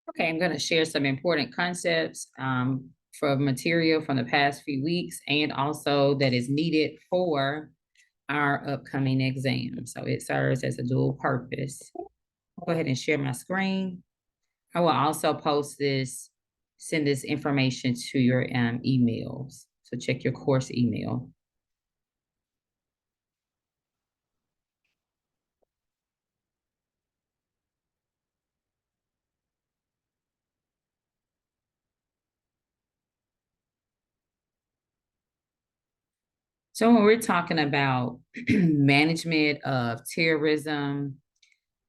Okay, I'm going to share some important concepts for material from the past few weeks and also that is needed for our upcoming exam. So it serves as a dual purpose. I'll go ahead and share my screen. I will also send this information to your emails. So check your course email. So when we're talking about management of terrorism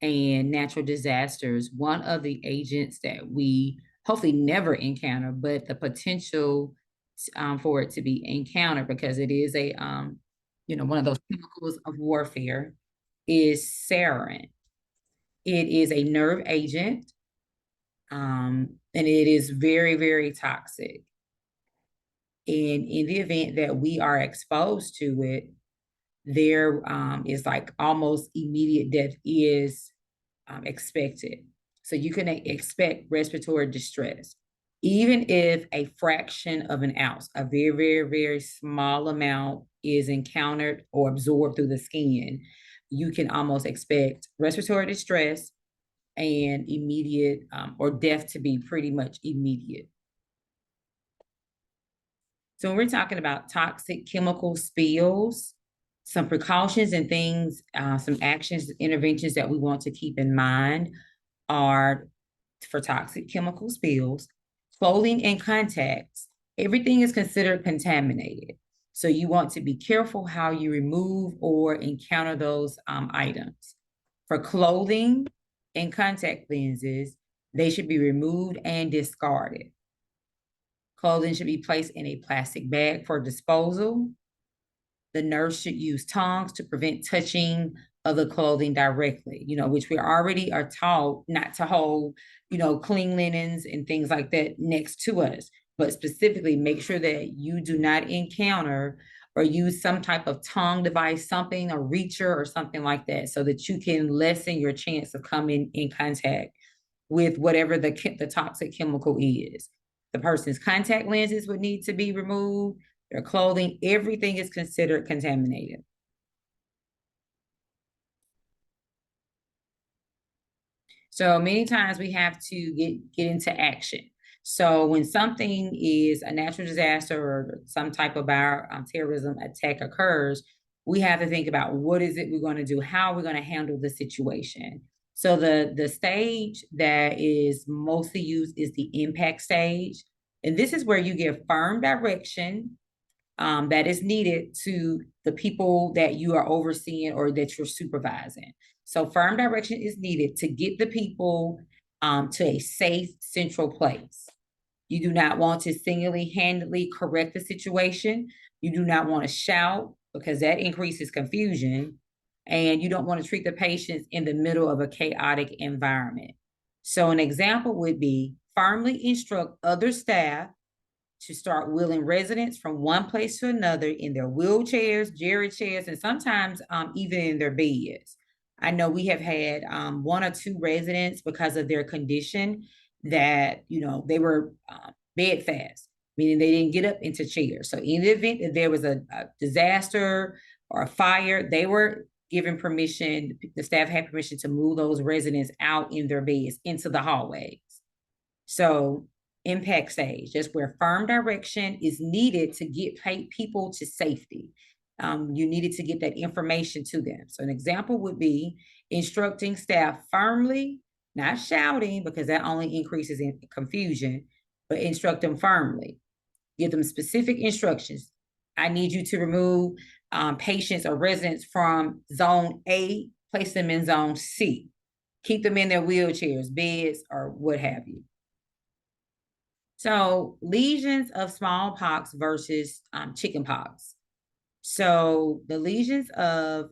and natural disasters, one of the agents that we hopefully never encounter, but the potential for it to be encountered because it is one of those chemicals of warfare is sarin. It is a nerve agent, and it is very, very toxic. And in the event that we are exposed to it, there is like almost immediate death is expected. So you can expect respiratory distress. Even if a fraction of an ounce, a very, very, very small amount is encountered or absorbed through the skin, you can almost expect respiratory distress and immediate or death to be pretty much immediate. So when we're talking about toxic chemical spills, some precautions and things, some actions, interventions that we want to keep in mind are for toxic chemical spills, clothing and contacts. Everything is considered contaminated. So you want to be careful how you remove or encounter those items. For clothing and contact lenses, they should be removed and discarded. Clothing should be placed in a plastic bag for disposal. The nurse should use tongs to prevent touching of the clothing directly, which we already are taught not to hold, clean linens and things like that next to us. But specifically, make sure that you do not encounter or use some type of tongue device, something, a reacher or something like that, so that you can lessen your chance of coming in contact with whatever the toxic chemical is. The person's contact lenses would need to be removed, their clothing, everything is considered contaminated. So many times we have to get into action. So when something is a natural disaster or some type of terrorism attack occurs, we have to think about what is it we're going to do? How are we going to handle the situation? So the stage that is mostly used is the impact stage. And this is where you give firm direction that is needed to the people that you are overseeing or that you're supervising. So firm direction is needed to get the people to a safe central place. You do not want to single-handedly correct the situation. You do not want to shout because that increases confusion. And you don't want to treat the patients in the middle of a chaotic environment. So an example would be firmly instruct other staff to start wheeling residents from one place to another in their wheelchairs, jerry chairs, and sometimes even in their beds. I know we have had one or two residents because of their condition that, they were bedfast, meaning they didn't get up into chairs. So in the event that there was a disaster or a fire, they were given permission, the staff had permission to move those residents out in their beds into the hallways. So impact stage, that's where firm direction is needed to get people to safety. You needed to get that information to them. So an example would be instructing staff firmly, not shouting because that only increases in confusion, but instruct them firmly. Give them specific instructions. I need you to remove patients or residents from zone A, place them in zone C. Keep them in their wheelchairs, beds, or what have you. So lesions of smallpox versus chickenpox. So the lesions of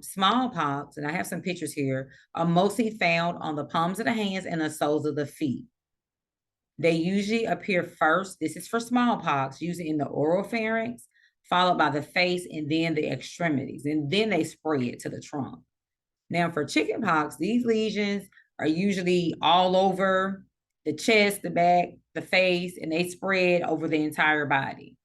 smallpox, and I have some pictures here, are mostly found on the palms of the hands and the soles of the feet. They usually appear first, this is for smallpox, usually in the oropharynx, followed by the face and then the extremities, and then they spread to the trunk. Now for chickenpox, these lesions are usually all over the chest, the back, the face, and they spread over the entire body.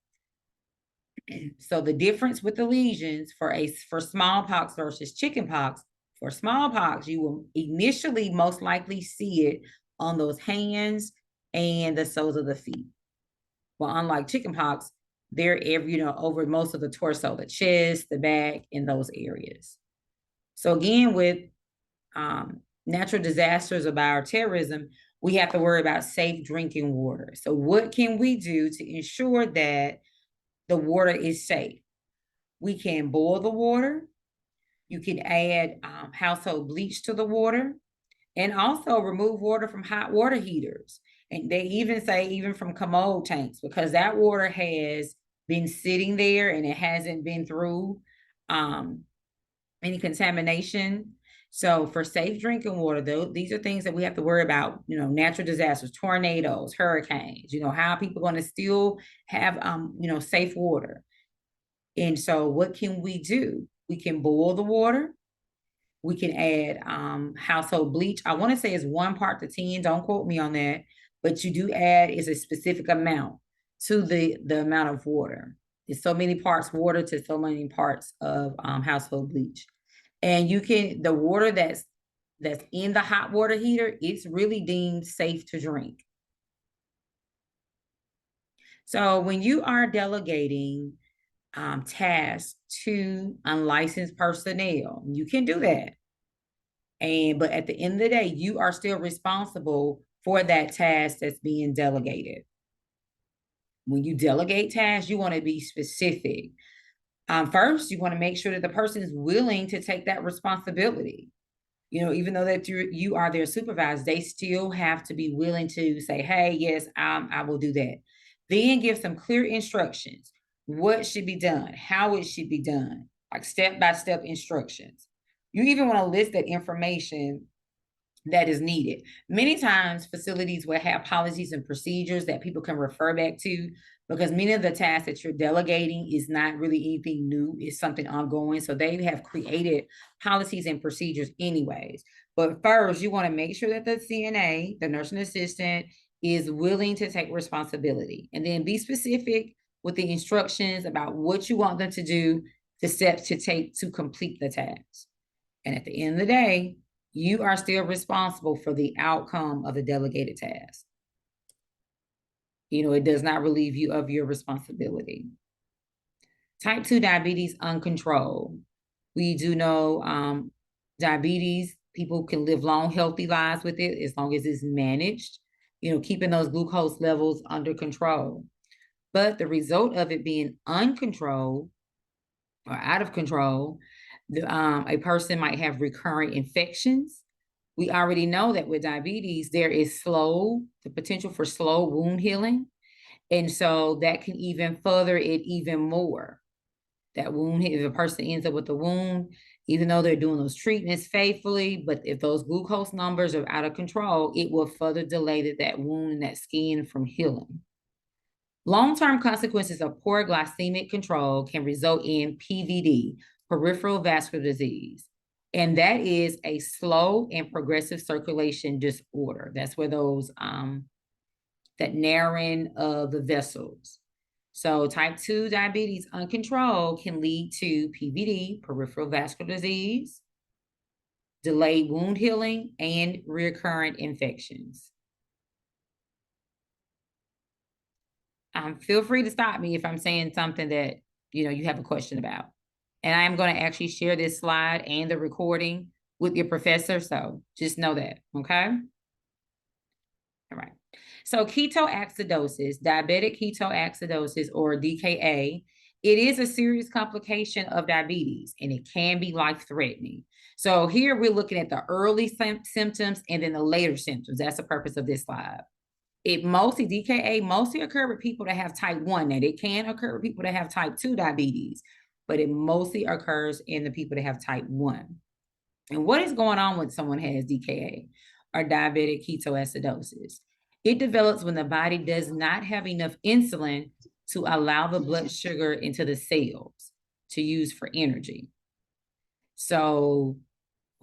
So the difference with the lesions for smallpox versus chickenpox, for smallpox, you will initially most likely see it on those hands and the soles of the feet. Well, unlike chickenpox, they're over most of the torso, the chest, the back, in those areas. So again, with natural disasters or bioterrorism, we have to worry about safe drinking water. So what can we do to ensure that the water is safe? We can boil the water. You can add household bleach to the water, and also remove water from hot water heaters. And they even say even from commode tanks, because that water has been sitting there and it hasn't been through any contamination. So for safe drinking water, though, these are things that we have to worry about, natural disasters, tornadoes, hurricanes, how are people going to still have, safe water? And so what can we do? We can boil the water. We can add household bleach. I want to say it's 1 part to 10. Don't quote me on that. But you do add is a specific amount to the amount of water. It's so many parts water to so many parts of household bleach. And the water that's in the hot water heater, it's really deemed safe to drink. So when you are delegating tasks to unlicensed personnel, you can do that. But at the end of the day, you are still responsible for that task that's being delegated. When you delegate tasks, you want to be specific. First, you want to make sure that the person is willing to take that responsibility. Even though that you are their supervisor, they still have to be willing to say, hey, yes, I will do that. Then give some clear instructions, what should be done, how it should be done, like step-by-step instructions. You even want to list that information that is needed. Many times facilities will have policies and procedures that people can refer back to, because many of the tasks that you're delegating is not really anything new, it's something ongoing. So they have created policies and procedures anyways. But first, you want to make sure that the CNA, the nursing assistant, is willing to take responsibility, and then be specific with the instructions about what you want them to do, the steps to take to complete the task. And at the end of the day, you are still responsible for the outcome of the delegated task. It does not relieve you of your responsibility. Type 2 diabetes uncontrolled. We do know diabetes, people can live long, healthy lives with it as long as it's managed, keeping those glucose levels under control. But the result of it being uncontrolled or out of control, a person might have recurrent infections. We already know that with diabetes, there is the potential for slow wound healing. And so that can even further it even more. That wound, if a person ends up with a wound, even though they're doing those treatments faithfully, but if those glucose numbers are out of control, it will further delay that wound and that skin from healing. Long-term consequences of poor glycemic control can result in PVD, peripheral vascular disease. And that is a slow and progressive circulation disorder. That's where those, that narrowing of the vessels. So type 2 diabetes uncontrolled can lead to PVD, peripheral vascular disease, delayed wound healing, and recurrent infections. Feel free to stop me if I'm saying something that, you have a question about. And I am going to actually share this slide and the recording with your professor. So just know that, okay? All right. So ketoacidosis, diabetic ketoacidosis, or DKA, it is a serious complication of diabetes, and it can be life-threatening. So here we're looking at the early symptoms and then the later symptoms. That's the purpose of this slide. DKA mostly occur with people that have type 1. Now, it can occur with people that have type 2 diabetes, but it mostly occurs in the people that have type 1. And what is going on when someone has DKA or diabetic ketoacidosis? It develops when the body does not have enough insulin to allow the blood sugar into the cells to use for energy. So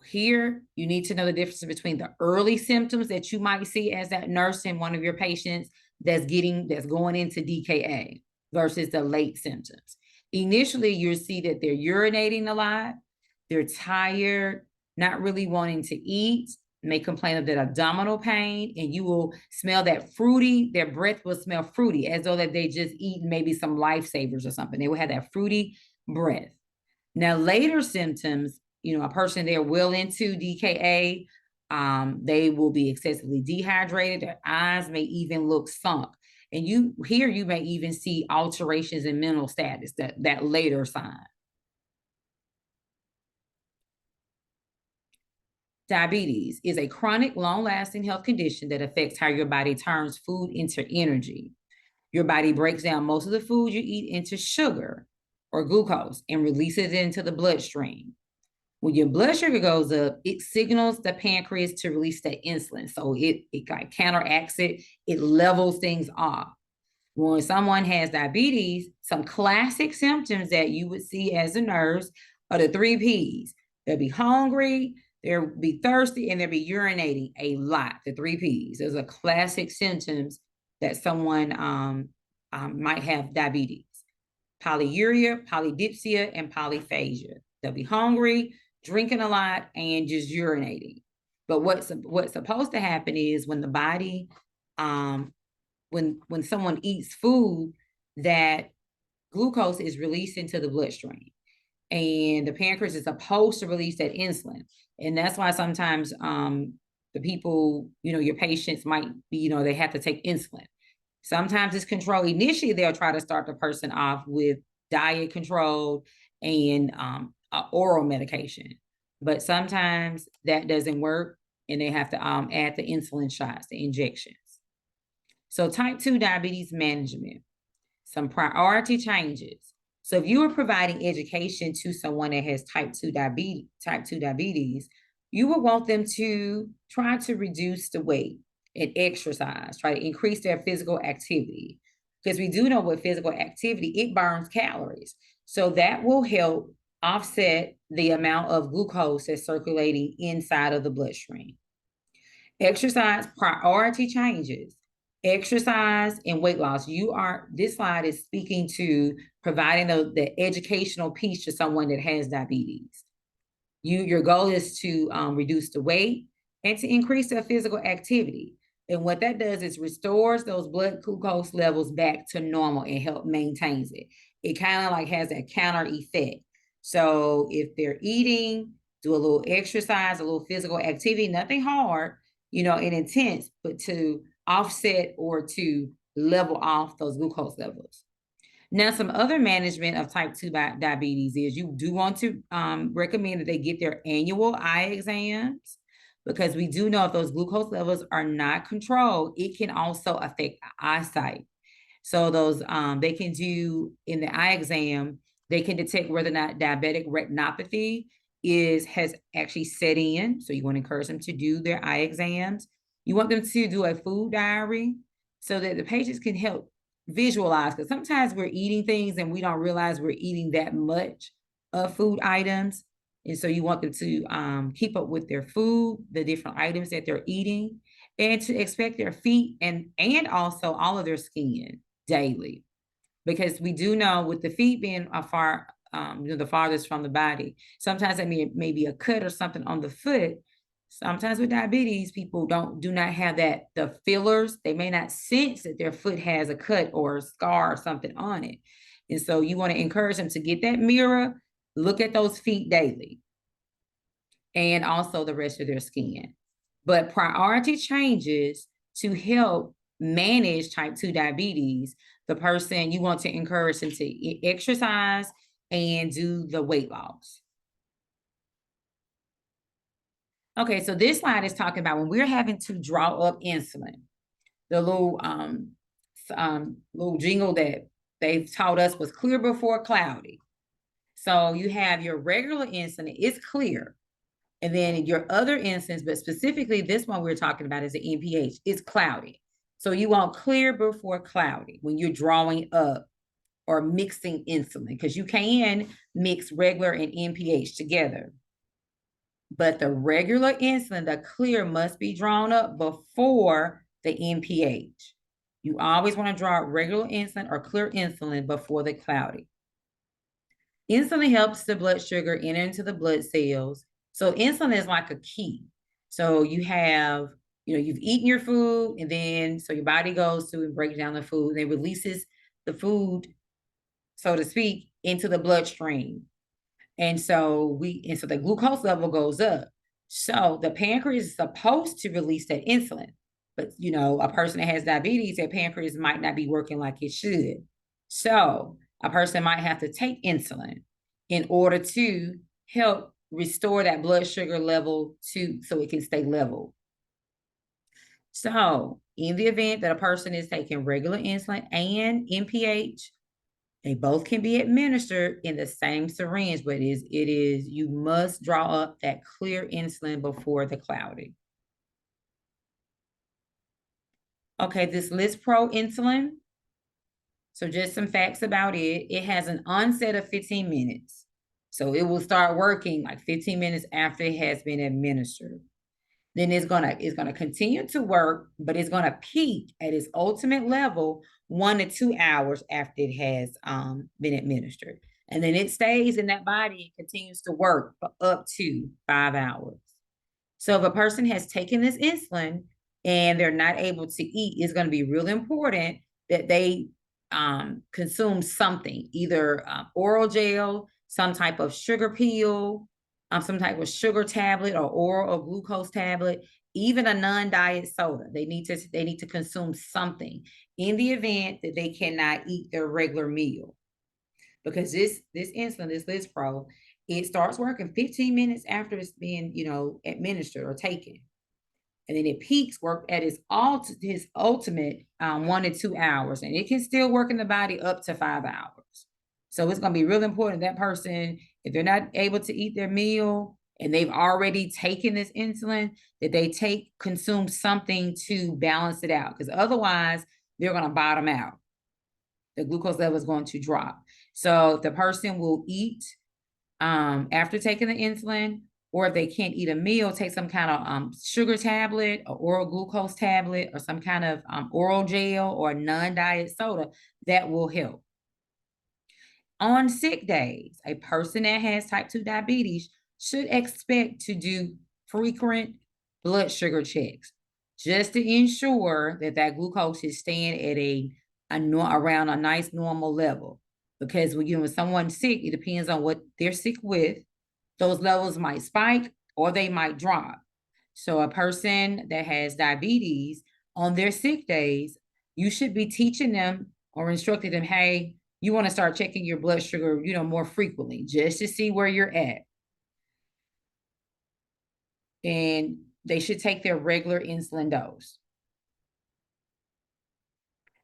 Here, you need to know the difference between the early symptoms that you might see as that nurse in one of your patients that's going into DKA versus the late symptoms. Initially, you'll see that they're urinating a lot, they're tired, not really wanting to eat, may complain of that abdominal pain, and you will smell that fruity, their breath will smell fruity, as though that they just eat maybe some lifesavers or something. They will have that fruity breath. Now, later symptoms, a person they're well into DKA, they will be excessively dehydrated. Their eyes may even look sunk. And you may even see alterations in mental status, that later sign. Diabetes is a chronic, long-lasting health condition that affects how your body turns food into energy. Your body breaks down most of the food you eat into sugar or glucose and releases it into the bloodstream. When your blood sugar goes up, it signals the pancreas to release that insulin. So it counteracts it, it levels things off. When someone has diabetes, some classic symptoms that you would see as a nurse are the 3 Ps. They'll be hungry, they'll be thirsty, and they'll be urinating a lot, the 3 Ps. Those are classic symptoms that someone might have diabetes. Polyuria, polydipsia, and polyphagia. They'll be hungry, drinking a lot, and just urinating. But what's supposed to happen is when the body, when someone eats food, that glucose is released into the bloodstream, and the pancreas is supposed to release that insulin. And that's why sometimes the people, your patients might be, they have to take insulin. Sometimes it's control. Initially, they'll try to start the person off with diet control and oral medication. But sometimes that doesn't work, and they have to add the insulin shots, the injections. So type 2 diabetes management, some priority changes. So if you are providing education to someone that has type 2 diabetes, you will want them to try to reduce the weight and exercise, try to increase their physical activity. Because we do know with physical activity, it burns calories. So that will help offset the amount of glucose that's circulating inside of the bloodstream. Exercise priority changes. Exercise and weight loss. This slide is speaking to providing the educational piece to someone that has diabetes. Your goal is to reduce the weight and to increase their physical activity. And what that does is restores those blood glucose levels back to normal and help maintains it. It kind of like has that counter effect. So if they're eating, do a little exercise, a little physical activity, nothing hard, and intense, but to offset or to level off those glucose levels. Now, some other management of type 2 diabetes is you do want to recommend that they get their annual eye exams, because we do know if those glucose levels are not controlled, it can also affect eyesight. So those they can do in the eye exam, they can detect whether or not diabetic retinopathy has actually set in. So you want to encourage them to do their eye exams. You want them to do a food diary so that the patients can help visualize, because sometimes we're eating things and we don't realize we're eating that much of food items. And so you want them to keep up with their food, the different items that they're eating, and to inspect their feet and also all of their skin daily. Because we do know with the feet being the farthest from the body, sometimes that may be a cut or something on the foot. Sometimes with diabetes, people do not have the fillers. They may not sense that their foot has a cut or a scar or something on it. And so you want to encourage them to get that mirror, look at those feet daily, and also the rest of their skin. But priority changes to help manage type 2 diabetes, the person, you want to encourage them to exercise and do the weight loss. Okay, so this slide is talking about when we're having to draw up insulin, the little jingle that they've taught us was clear before cloudy. So you have your regular insulin, it's clear. And then your other insulin, but specifically this one we're talking about is the NPH, it's cloudy. So you want clear before cloudy when you're drawing up or mixing insulin, because you can mix regular and NPH together. But the regular insulin, the clear, must be drawn up before the NPH. You always want to draw regular insulin or clear insulin before the cloudy. Insulin helps the blood sugar enter into the blood cells. So insulin is like a key. So you've eaten your food, and then so your body goes to and breaks down the food, and it releases the food, so to speak, into the bloodstream. And so the glucose level goes up. So the pancreas is supposed to release that insulin. But a person that has diabetes, their pancreas might not be working like it should. So a person might have to take insulin in order to help restore that blood sugar level so it can stay level. So in the event that a person is taking regular insulin and NPH, they both can be administered in the same syringe, but you must draw up that clear insulin before the cloudy. Okay, this Lispro insulin. So just some facts about it. It has an onset of 15 minutes. So it will start working like 15 minutes after it has been administered. Then it's gonna continue to work, but it's gonna peak at its ultimate level 1 to 2 hours after it has been administered. And then it stays in that body and continues to work for up to 5 hours. So if a person has taken this insulin and they're not able to eat, it's going to be really important that they consume something, either oral gel, some type of sugar pill, some type of sugar tablet or oral or glucose tablet, even a non-diet soda. They need to consume something in the event that they cannot eat their regular meal. Because this insulin, this Lispro, it starts working 15 minutes after it's being, administered or taken. And then it peaks work at his ultimate 1 to 2 hours. And it can still work in the body up to 5 hours. So it's going to be really important that person, if they're not able to eat their meal and they've already taken this insulin, that they consume something to balance it out. Because otherwise, they're going to bottom out. The glucose level is going to drop. So if the person will eat after taking the insulin, or if they can't eat a meal, take some kind of sugar tablet or oral glucose tablet or some kind of oral gel or non-diet soda, that will help. On sick days, a person that has type 2 diabetes should expect to do frequent blood sugar checks just to ensure that glucose is staying at around a nice normal level. Because when someone's sick, it depends on what they're sick with. Those levels might spike or they might drop. So a person that has diabetes, on their sick days, you should be teaching them or instructing them, hey, you want to start checking your blood sugar, more frequently, just to see where you're at. And they should take their regular insulin dose.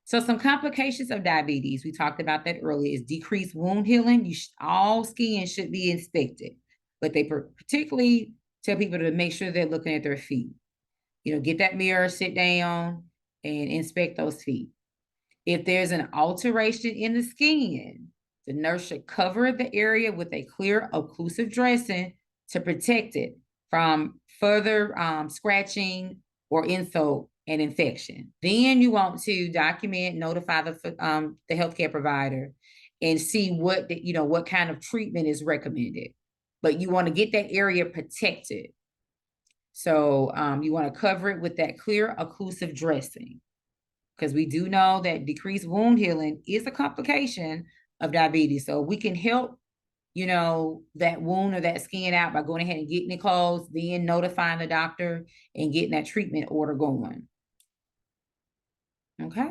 So some complications of diabetes, we talked about that earlier, is decreased wound healing. All skin should be inspected, but they particularly tell people to make sure they're looking at their feet. Get that mirror, sit down, and inspect those feet. If there's an alteration in the skin, the nurse should cover the area with a clear occlusive dressing to protect it from further scratching or insult and infection. Then you want to document, notify the healthcare provider, and see what kind of treatment is recommended. But you want to get that area protected. So you want to cover it with that clear occlusive dressing, because we do know that decreased wound healing is a complication of diabetes. So we can help, that wound or that skin out by going ahead and getting it closed, then notifying the doctor and getting that treatment order going. Okay.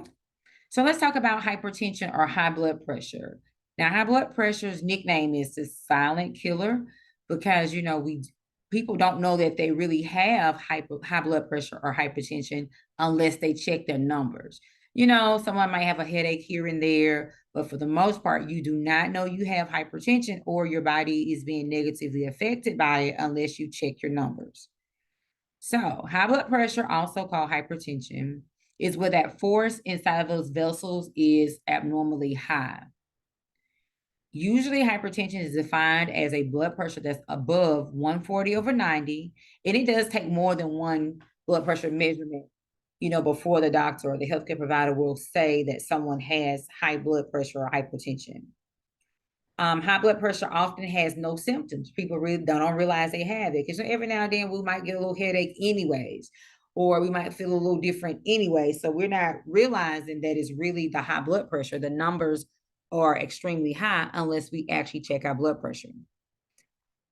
So let's talk about hypertension or high blood pressure. Now, high blood pressure's nickname is the silent killer because, people don't know that they really have high blood pressure or hypertension unless they check their numbers. Someone might have a headache here and there, but for the most part, you do not know you have hypertension or your body is being negatively affected by it unless you check your numbers. So high blood pressure, also called hypertension, is where that force inside of those vessels is abnormally high. Usually hypertension is defined as a blood pressure that's above 140/90. And it does take more than one blood pressure measurement, before the doctor or the healthcare provider will say that someone has high blood pressure or hypertension. High blood pressure often has no symptoms. People really don't realize they have it because every now and then we might get a little headache anyways, or we might feel a little different anyway. So we're not realizing that it's really the high blood pressure. The numbers are extremely high unless we actually check our blood pressure.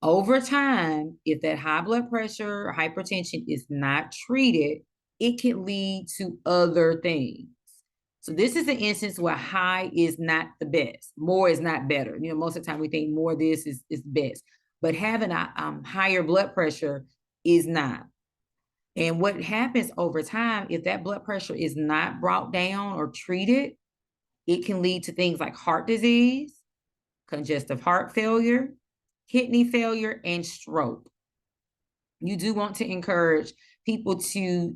Over time, if that high blood pressure or hypertension is not treated, it can lead to other things. So this is an instance where high is not the best. More is not better. Most of the time we think more of this is best, but having a higher blood pressure is not. And what happens over time, if that blood pressure is not brought down or treated, it can lead to things like heart disease, congestive heart failure, kidney failure, and stroke. You do want to encourage people to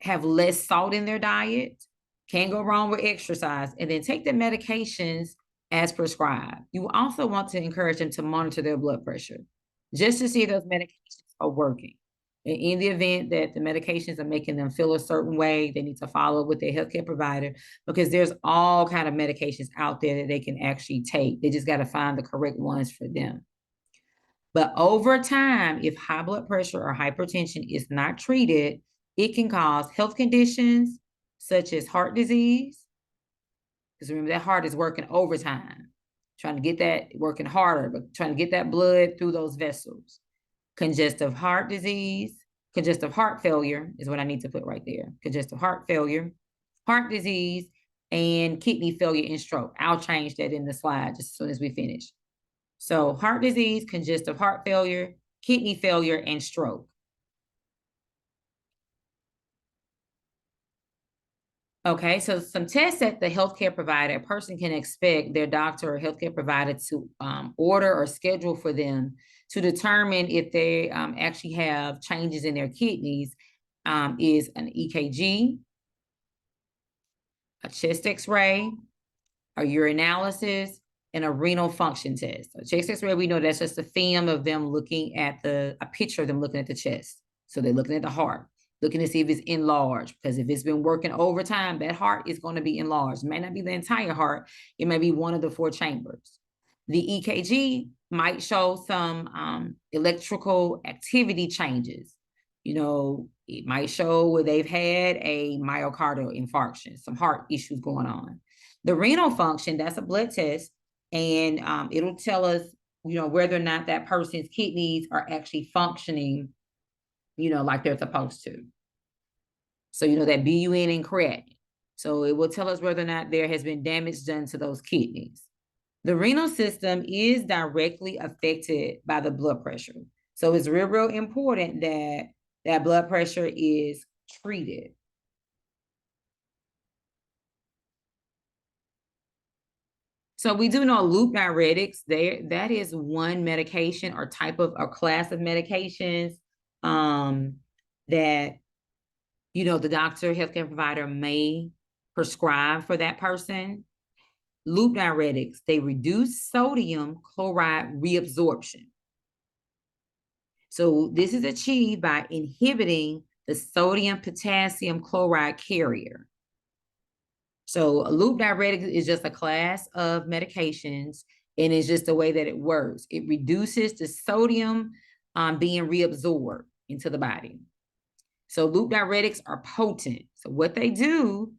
have less salt in their diet. Can't go wrong with exercise, and then take the medications as prescribed. You also want to encourage them to monitor their blood pressure just to see if those medications are working. In the event that the medications are making them feel a certain way, they need to follow with their healthcare provider, because there's all kind of medications out there that they can actually take. They just got to find the correct ones for them. But over time, if high blood pressure or hypertension is not treated, it can cause health conditions such as heart disease. Because remember, that heart is working overtime, trying to get that working harder, but trying to get that blood through those vessels. Congestive heart disease, congestive heart failure is what I need to put right there. Congestive heart failure, heart disease, and kidney failure and stroke. I'll change that in the slide just as soon as we finish. So heart disease, congestive heart failure, kidney failure, and stroke. Okay, so some tests that the healthcare provider, a person can expect their doctor or healthcare provider to order or schedule for them to determine if they actually have changes in their kidneys is an EKG, a chest x-ray, a urinalysis, and a renal function test. So chest x-ray, we know that's just a film of them looking at a picture of them looking at the chest. So they're looking at the heart, looking to see if it's enlarged, because if it's been working overtime, that heart is going to be enlarged. It may not be the entire heart. It may be one of the 4 chambers. The EKG might show some electrical activity changes. It might show where they've had a myocardial infarction, some heart issues going on. The renal function, that's a blood test, and it'll tell us, whether or not that person's kidneys are actually functioning, like they're supposed to. So, that BUN and creatinine. So it will tell us whether or not there has been damage done to those kidneys. The renal system is directly affected by the blood pressure. So it's real, real important that that blood pressure is treated. So we do know loop diuretics, that is one medication or type of a class of medications that, the doctor, healthcare provider may prescribe for that person. Loop diuretics, they reduce sodium chloride reabsorption. So this is achieved by inhibiting the sodium potassium chloride carrier. So a loop diuretic is just a class of medications, and it's just the way that it works. It reduces the sodium being reabsorbed into the body. So loop diuretics are potent. So what they do,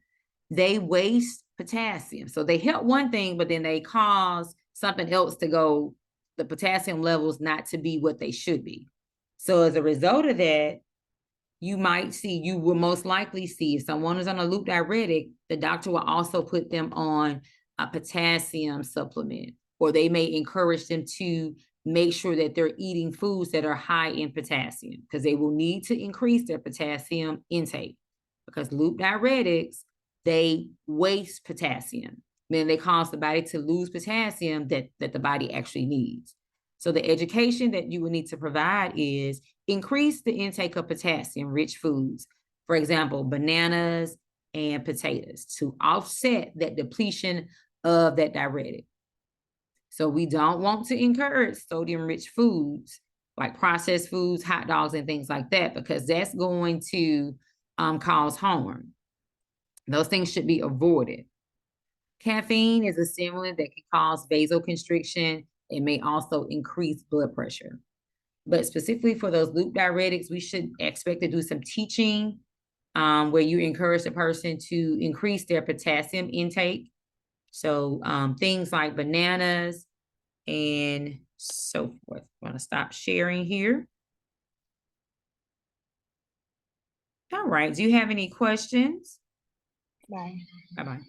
they waste potassium. So they help one thing, but then they cause something else to go, the potassium levels not to be what they should be. So as a result of that, you will most likely see if someone is on a loop diuretic, the doctor will also put them on a potassium supplement, or they may encourage them to make sure that they're eating foods that are high in potassium, because they will need to increase their potassium intake, because loop diuretics, they waste potassium. Then they cause the body to lose potassium that the body actually needs. So the education that you will need to provide is increase the intake of potassium-rich foods, for example, bananas and potatoes, to offset that depletion of that diuretic. So we don't want to encourage sodium-rich foods like processed foods, hot dogs, and things like that, because that's going to cause harm. Those things should be avoided. Caffeine is a stimulant that can cause vasoconstriction. It may also increase blood pressure. But specifically for those loop diuretics, we should expect to do some teaching where you encourage the person to increase their potassium intake. So things like bananas and so forth. I'm going to stop sharing here. All right. Do you have any questions? Bye. Bye-bye.